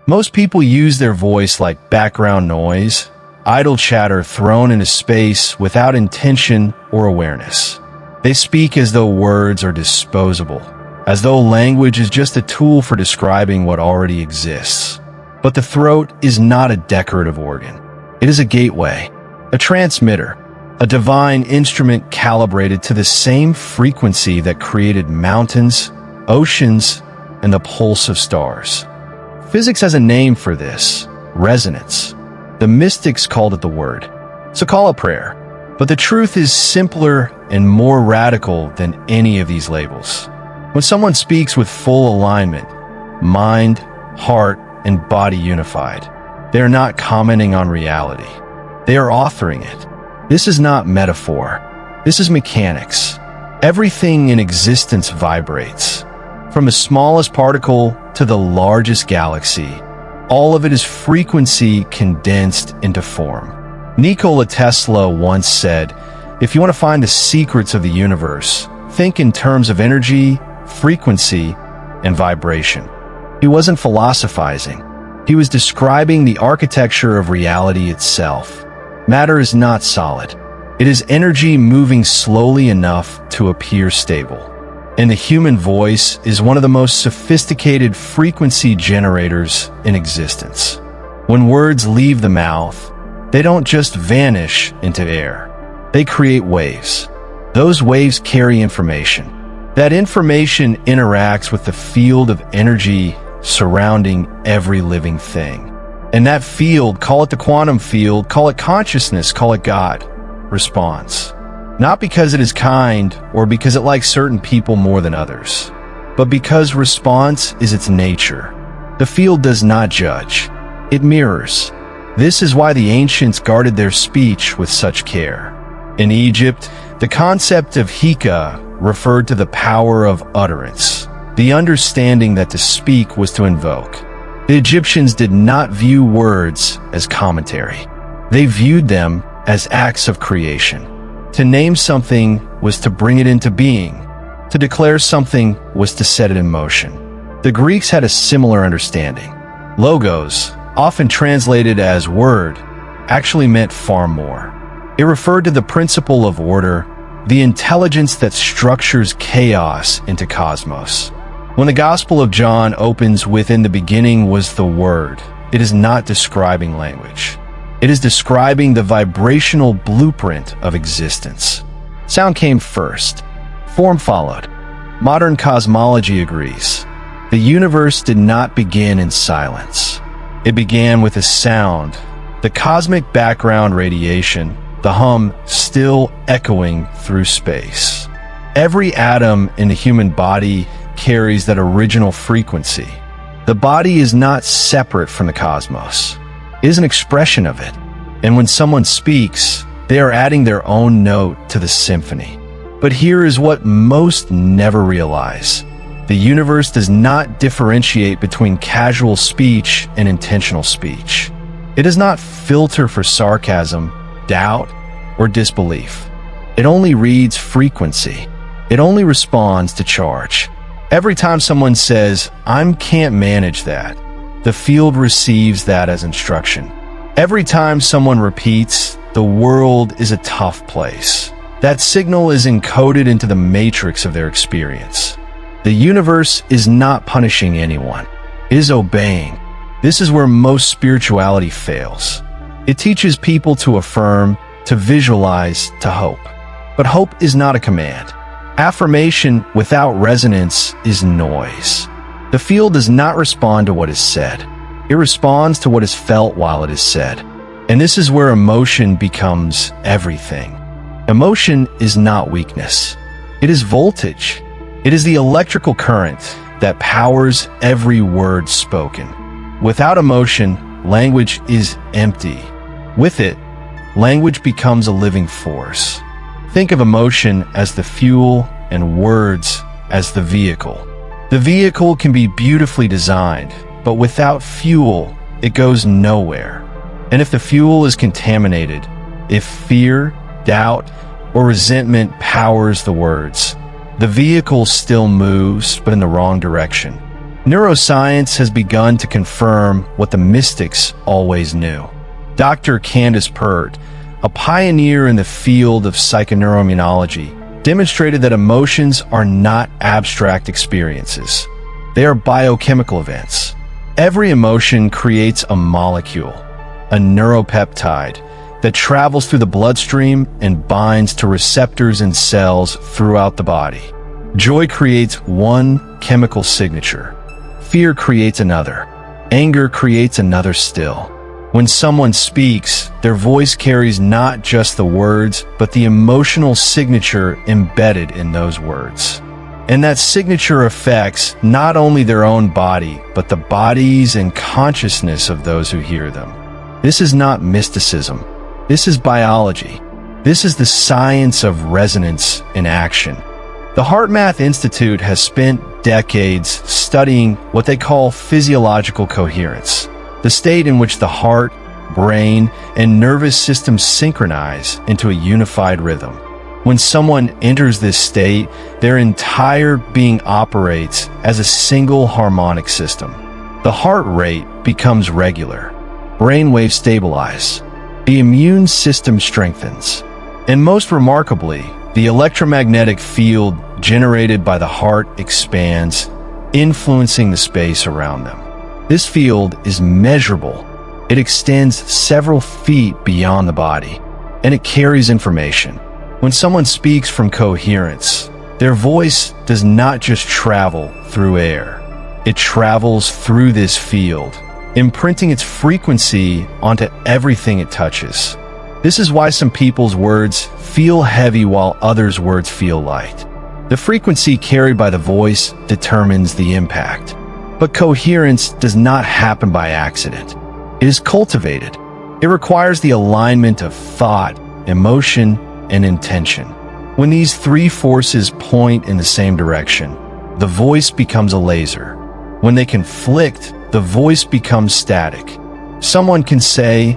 Most people use their voice like background noise, idle chatter thrown into space without intention or awareness. They speak as though words are disposable, as though language is just a tool for describing what already exists. But the throat is not a decorative organ. It is a gateway, a transmitter, a divine instrument calibrated to the same frequency that created mountains, oceans, and the pulse of stars. Physics has a name for this: resonance. The mystics called it the word, so call it prayer. But the truth is simpler and more radical than any of these labels. When someone speaks with full alignment, mind, heart, and body unified, they are not commenting on reality. They are authoring it. This is not metaphor. This is mechanics. Everything in existence vibrates. From the smallest particle to the largest galaxy, all of it is frequency condensed into form. Nikola Tesla once said, "If you want to find the secrets of the universe, think in terms of energy, frequency, and vibration." He wasn't philosophizing. He was describing the architecture of reality itself. Matter is not solid. It is energy moving slowly enough to appear stable. And the human voice is one of the most sophisticated frequency generators in existence. When words leave the mouth, they don't just vanish into air. They create waves. Those waves carry information. That information interacts with the field of energy surrounding every living thing. And that field, call it the quantum field, call it consciousness, call it God, responds. Not because it is kind or because it likes certain people more than others, but because response is its nature. The field does not judge. It mirrors. This is why the ancients guarded their speech with such care. In Egypt, the concept of hika referred to the power of utterance, the understanding that to speak was to invoke. The Egyptians did not view words as commentary. They viewed them as acts of creation. To name something was to bring it into being. To declare something was to set it in motion. The Greeks had a similar understanding. Logos, often translated as word, actually meant far more. It referred to the principle of order, the intelligence that structures chaos into cosmos. When the Gospel of John opens with "In the beginning was the Word," it is not describing language. It is describing the vibrational blueprint of existence. Sound came first. Form followed. Modern cosmology agrees. The universe did not begin in silence. It began with a sound, the cosmic background radiation, the hum still echoing through space. Every atom in the human body carries that original frequency. The body is not separate from the cosmos. It is an expression of it. And when someone speaks, they are adding their own note to the symphony. But here is what most never realize. The universe does not differentiate between casual speech and intentional speech. It does not filter for sarcasm, doubt, or disbelief. It only reads frequency. It only responds to charge. Every time someone says, "I can't manage that," the field receives that as instruction. Every time someone repeats, "The world is a tough place," that signal is encoded into the matrix of their experience. The universe is not punishing anyone. It is obeying. This is where most spirituality fails. It teaches people to affirm, to visualize, to hope. But hope is not a command. Affirmation without resonance is noise. The field does not respond to what is said. It responds to what is felt while it is said. And this is where emotion becomes everything. Emotion is not weakness. It is voltage. It is the electrical current that powers every word spoken. Without emotion, language is empty. With it, language becomes a living force. Think of emotion as the fuel and words as the vehicle. The vehicle can be beautifully designed, but without fuel, it goes nowhere. And if the fuel is contaminated, if fear, doubt, or resentment powers the words, the vehicle still moves, but in the wrong direction. Neuroscience has begun to confirm what the mystics always knew. Dr. Candace Pert, a pioneer in the field of psychoneuroimmunology, demonstrated that emotions are not abstract experiences. They are biochemical events. Every emotion creates a molecule, a neuropeptide, that travels through the bloodstream and binds to receptors in cells throughout the body. Joy creates one chemical signature. Fear creates another. Anger creates another still. When someone speaks, their voice carries not just the words, but the emotional signature embedded in those words. And that signature affects not only their own body, but the bodies and consciousness of those who hear them. This is not mysticism. This is biology. This is the science of resonance in action. The HeartMath Institute has spent decades studying what they call physiological coherence, the state in which the heart, brain, and nervous system synchronize into a unified rhythm. When someone enters this state, their entire being operates as a single harmonic system. The heart rate becomes regular. Brain waves stabilize. The immune system strengthens. And most remarkably, the electromagnetic field generated by the heart expands, influencing the space around them. This field is measurable. It extends several feet beyond the body, and it carries information. When someone speaks from coherence, their voice does not just travel through air. It travels through this field, imprinting its frequency onto everything it touches. This is why some people's words feel heavy while others' words feel light. The frequency carried by the voice determines the impact. But coherence does not happen by accident. It is cultivated. It requires the alignment of thought, emotion, and intention. When these three forces point in the same direction, the voice becomes a laser. When they conflict, the voice becomes static. Someone can say,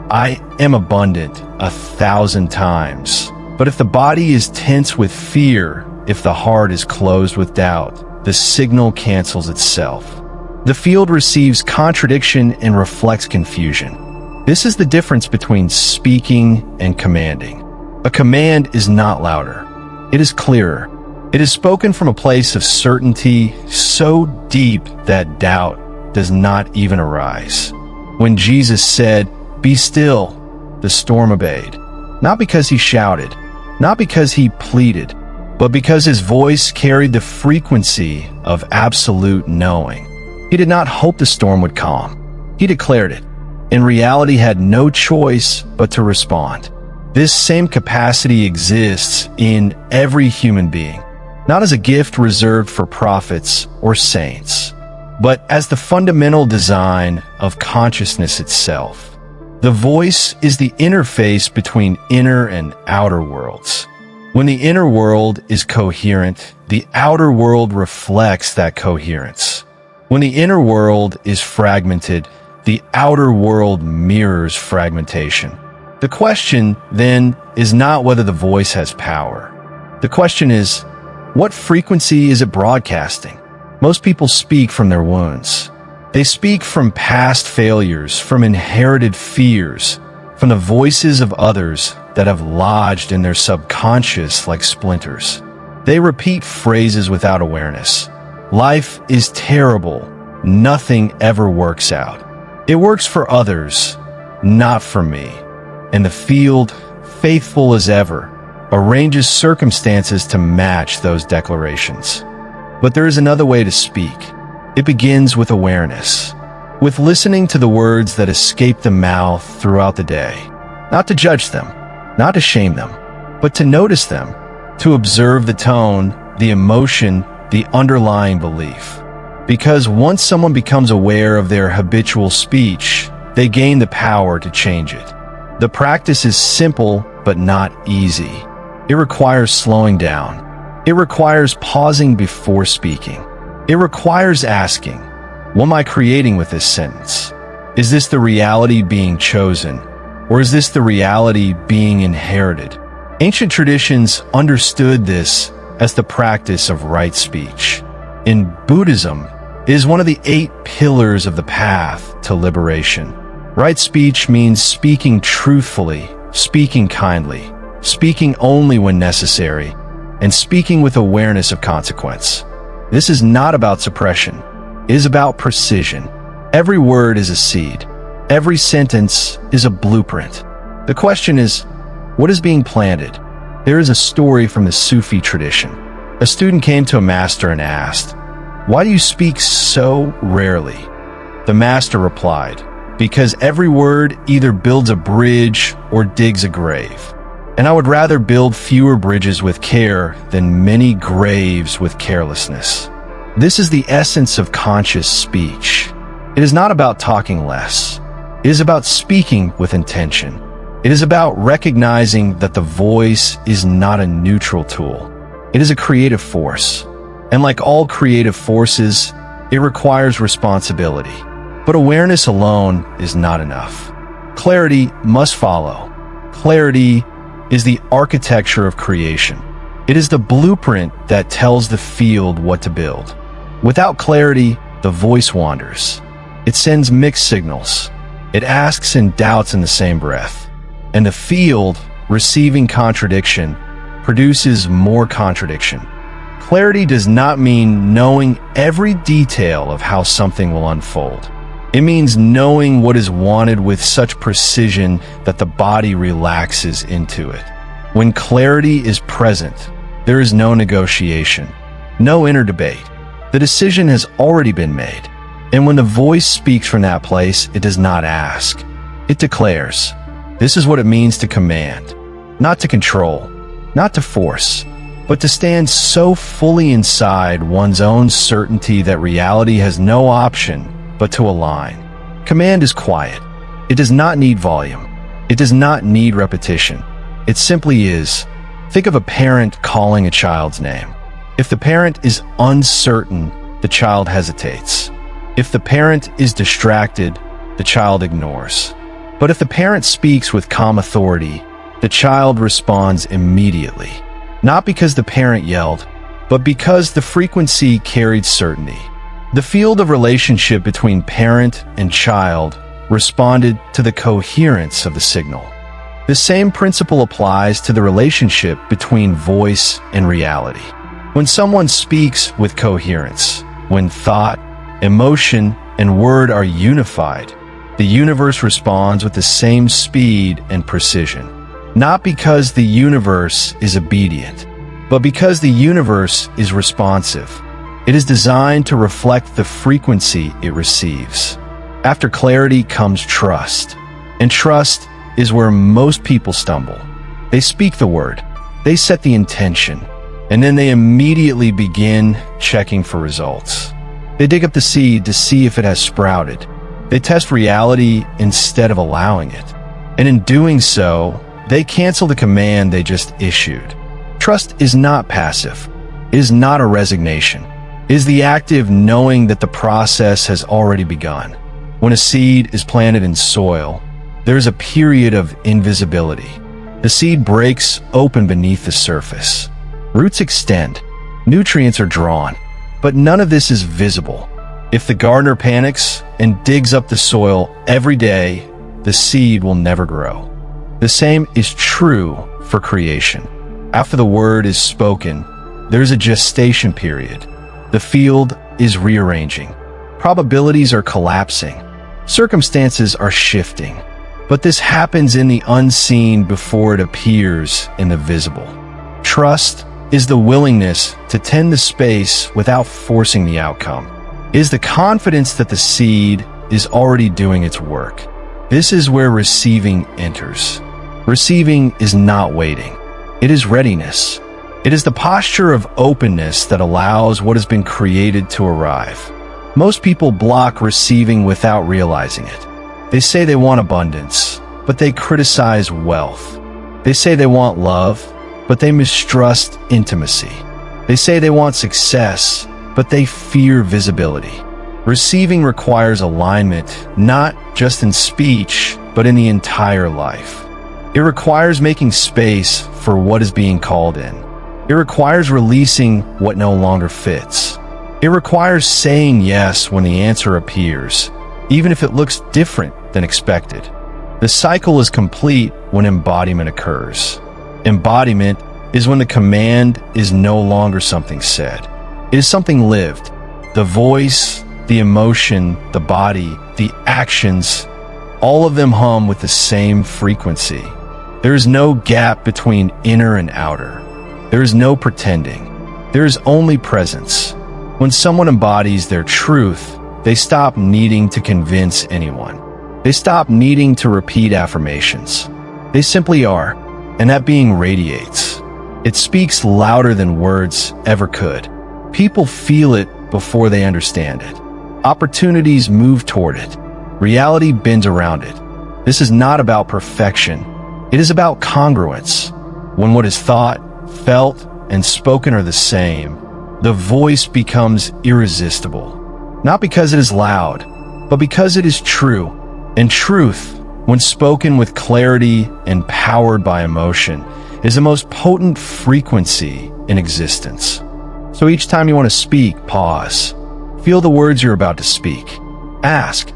"I am abundant," 1,000 times. But if the body is tense with fear, if the heart is closed with doubt, the signal cancels itself. The field receives contradiction and reflects confusion. This is the difference between speaking and commanding. A command is not louder. It is clearer. It is spoken from a place of certainty so deep that doubt does not even arise. When Jesus said, "Be still," the storm obeyed. Not because he shouted, not because he pleaded, but because his voice carried the frequency of absolute knowing. He did not hope the storm would calm. He declared it, and reality had no choice but to respond. This same capacity exists in every human being, not as a gift reserved for prophets or saints, but as the fundamental design of consciousness itself. The voice is the interface between inner and outer worlds. When the inner world is coherent, the outer world reflects that coherence. When the inner world is fragmented, the outer world mirrors fragmentation. The question, then, is not whether the voice has power. The question is, what frequency is it broadcasting? Most people speak from their wounds. They speak from past failures, from inherited fears, from the voices of others that have lodged in their subconscious like splinters. They repeat phrases without awareness. Life is terrible. Nothing ever works out. It works for others, not for me. And the field, faithful as ever, arranges circumstances to match those declarations. But there is another way to speak. It begins with awareness, with listening to the words that escape the mouth throughout the day. Not to judge them, not to shame them, but to notice them, to observe the tone, the emotion, the underlying belief. Because once someone becomes aware of their habitual speech, they gain the power to change it. The practice is simple, but not easy. It requires slowing down. It requires pausing before speaking. It requires asking, what am I creating with this sentence? Is this the reality being chosen, or is this the reality being inherited? Ancient traditions understood this as the practice of right speech. In Buddhism, It is one of the 8 pillars of the path to liberation. Right speech means speaking truthfully, speaking kindly, speaking only when necessary, and speaking with awareness of consequence. This is not about suppression. It is about precision. Every word is a seed. Every sentence is a blueprint. The question is, what is being planted? There is a story from the Sufi tradition. A student came to a master and asked, "Why do you speak so rarely?" The master replied, "Because every word either builds a bridge or digs a grave. And I would rather build fewer bridges with care than many graves with carelessness." This is the essence of conscious speech. It is not about talking less. It is about speaking with intention. It is about recognizing that the voice is not a neutral tool. It is a creative force. And like all creative forces, it requires responsibility. But awareness alone is not enough. Clarity must follow. Clarity is the architecture of creation. It is the blueprint that tells the field what to build. Without clarity, the voice wanders. It sends mixed signals. It asks and doubts in the same breath. And the field, receiving contradiction, produces more contradiction. Clarity does not mean knowing every detail of how something will unfold. It means knowing what is wanted with such precision that the body relaxes into it. When clarity is present, there is no negotiation, no inner debate. The decision has already been made. And when the voice speaks from that place, it does not ask. It declares. This is what it means to command, not to control, not to force, but to stand so fully inside one's own certainty that reality has no option but to align. Command is quiet. It does not need volume. It does not need repetition. It simply is. Think of a parent calling a child's name. If the parent is uncertain, the child hesitates. If the parent is distracted, the child ignores. But if the parent speaks with calm authority, the child responds immediately. Not because the parent yelled, but because the frequency carried certainty. The field of relationship between parent and child responded to the coherence of the signal. The same principle applies to the relationship between voice and reality. When someone speaks with coherence, when thought, emotion, and word are unified, the universe responds with the same speed and precision. Not because the universe is obedient, but because the universe is responsive. It is designed to reflect the frequency it receives. After clarity comes trust, and trust is where most people stumble. They speak the word, they set the intention, and then they immediately begin checking for results. They dig up the seed to see if it has sprouted. They test reality instead of allowing it. And in doing so, they cancel the command they just issued. Trust is not passive. It is not a resignation. It is the active knowing that the process has already begun. When a seed is planted in soil, there is a period of invisibility. The seed breaks open beneath the surface. Roots extend. Nutrients are drawn. But none of this is visible. If the gardener panics and digs up the soil every day, the seed will never grow. The same is true for creation. After the word is spoken, there is a gestation period. The field is rearranging. Probabilities are collapsing. Circumstances are shifting. But this happens in the unseen before it appears in the visible. Trust is the willingness to tend the space without forcing the outcome. It is the confidence that the seed is already doing its work. This is where receiving enters. Receiving is not waiting. It is readiness. It is the posture of openness that allows what has been created to arrive. Most people block receiving without realizing it. They say they want abundance, but they criticize wealth. They say they want love, but they mistrust intimacy. They say they want success, but they fear visibility. Receiving requires alignment, not just in speech, but in the entire life. It requires making space for what is being called in. It requires releasing what no longer fits. It requires saying yes when the answer appears, even if it looks different than expected. The cycle is complete when embodiment occurs. Embodiment is when the command is no longer something said. It is something lived. The voice, the emotion, the body, the actions, all of them hum with the same frequency. There is no gap between inner and outer. There is no pretending. There is only presence. When someone embodies their truth, they stop needing to convince anyone. They stop needing to repeat affirmations. They simply are, and that being radiates. It speaks louder than words ever could. People feel it before they understand it. Opportunities move toward it. Reality bends around it. This is not about perfection. It is about congruence. When what is thought, felt, and spoken are the same, the voice becomes irresistible. Not because it is loud, but because it is true. And truth, when spoken with clarity and powered by emotion, is the most potent frequency in existence. So each time you want to speak, pause. Feel the words you're about to speak. Ask,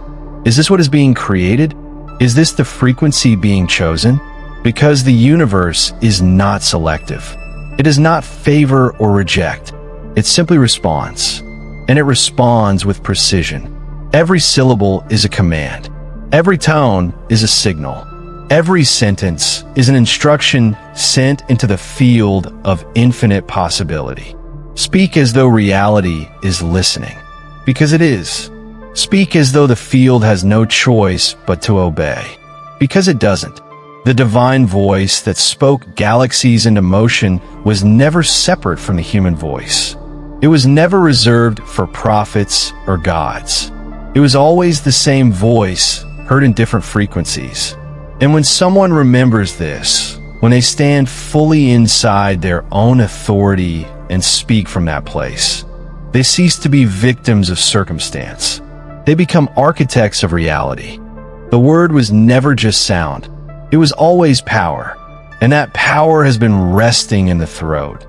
is this what is being created? Is this the frequency being chosen? Because the universe is not selective. It does not favor or reject. It simply responds. And it responds with precision. Every syllable is a command. Every tone is a signal. Every sentence is an instruction sent into the field of infinite possibility. Speak as though reality is listening, because it is. Speak as though the field has no choice but to obey, because it doesn't. The divine voice that spoke galaxies into motion was never separate from the human voice. It was never reserved for prophets or gods. It was always the same voice, heard in different frequencies. And when someone remembers this, when they stand fully inside their own authority and speak from that place, they cease to be victims of circumstance. They become architects of reality. The word was never just sound. It was always power. And that power has been resting in the throat,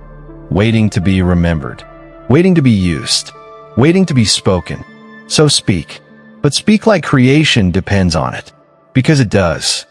waiting to be remembered, waiting to be used, waiting to be spoken. So speak. But speak like creation depends on it. Because it does.